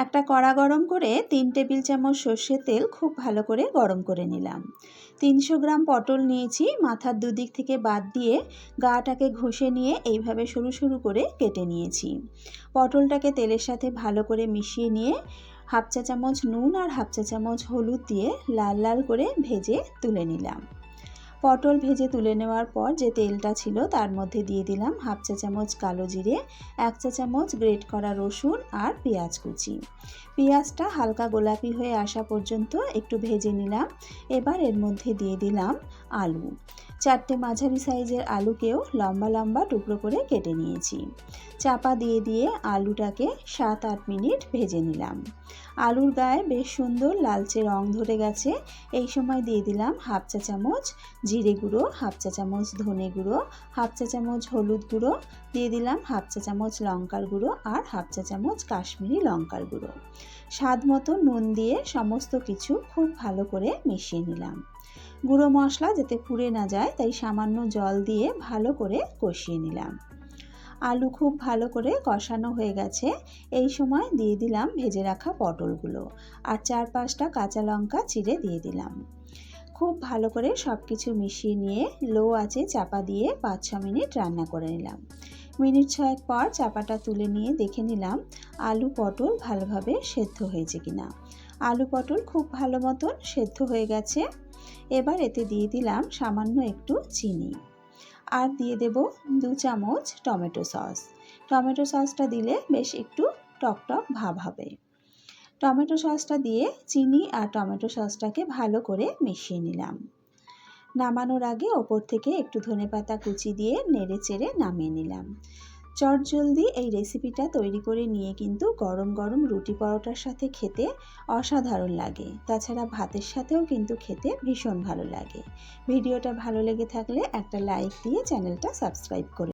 একটা কড়া গরম করে 3 টেবিল চামচ সর্ষের তেল খুব ভালো করে গরম করে নিলাম। 300 গ্রাম পটল নিয়েছি, মাথার দুদিক থেকে বাদ দিয়ে গাটাকে ঘষে নিয়ে এইভাবে সরু সরু করে কেটে নিয়েছি। পটলটাকে তেলের সাথে ভালো করে মিশিয়ে নিয়ে হাফ চা চামচ নুন আর হাফ চা চামচ হলুদ দিয়ে লাল লাল করে ভেজে তুলে নিলাম। পটল ভেজে তুলে নেওয়ার পর যে তেলটা ছিল তার মধ্যে দিয়ে দিলাম হাফ চা চামচ কালো জিরে, 1 চা চামচ গ্রেট করা রসুন আর পেঁয়াজ কুচি। পেঁয়াজটা হালকা গোলাপি হয়ে আসা পর্যন্ত একটু ভেজে নিলাম। এবার এর মধ্যে দিয়ে দিলাম আলু। 4টে মাঝারি সাইজের আলুকেও লম্বা লম্বা টুকরো করে কেটে নিয়েছি। চাপা দিয়ে দিয়ে আলুটাকে 7-8 মিনিট ভেজে নিলাম। আলুর গায়ে বেশ সুন্দর লালচে রং ধরে গেছে। এই সময় দিয়ে দিলাম হাফ চা চামচ জিরে গুঁড়ো, হাফ চা চামচ ধনে গুঁড়ো, হাফ চা চামচ হলুদ গুঁড়ো, দিয়ে দিলাম হাফ চা চামচ লঙ্কার গুঁড়ো আর হাফ চা চামচ কাশ্মীরি লঙ্কার গুঁড়ো। স্বাদ মতো নুন দিয়ে সমস্ত কিছু খুব ভালো করে মিশিয়ে নিলাম। গুঁড়ো মশলা যাতে পুড়ে না যায় তাই সামান্য জল দিয়ে ভালো করে কষিয়ে নিলাম। আলু খুব ভালো করে কষানো হয়ে গেছে। এই সময় দিয়ে দিলাম ভেজে রাখা পটলগুলো আর 4-5টা কাঁচা লঙ্কা চিড়ে দিয়ে দিলাম। খুব ভালো করে সব কিছু মিশিয়ে নিয়ে লো আঁচে চাপা দিয়ে 5-6 মিনিট রান্না করে নিলাম। মিনিট 6 পর চাপাটা তুলে নিয়ে দেখে নিলাম আলু পটল ভালোভাবে সেদ্ধ হয়েছে কিনা। আলু পটল খুব ভালো মতন সেদ্ধ হয়ে গেছে। এবার এতে দিয়ে দিলাম সামান্য একটু চিনি আর দিয়ে দেব 2 চামচ টমেটো সস। টমেটো সসটা দিলে বেশ একটু টকটক ভাব হবে। টমেটো সসটা দিয়ে চিনি আর টমেটো সসটাকে ভালো করে মিশিয়ে নিলাম। নামানোর আগে ওপর থেকে একটু ধনেপাতা কুচি দিয়ে নেড়ে চেড়ে নামিয়ে নিলাম। চটজলদি এই রেসিপিটা তৈরি করে নিয়ে কিন্তু গরম গরম রুটি পরোটার সাথে খেতে অসাধারণ লাগে। তাছাড়া ভাতের সাথেও কিন্তু খেতে ভীষণ ভালো লাগে। ভিডিওটা ভালো লেগে থাকলে একটা লাইক দিয়ে চ্যানেলটা সাবস্ক্রাইব করে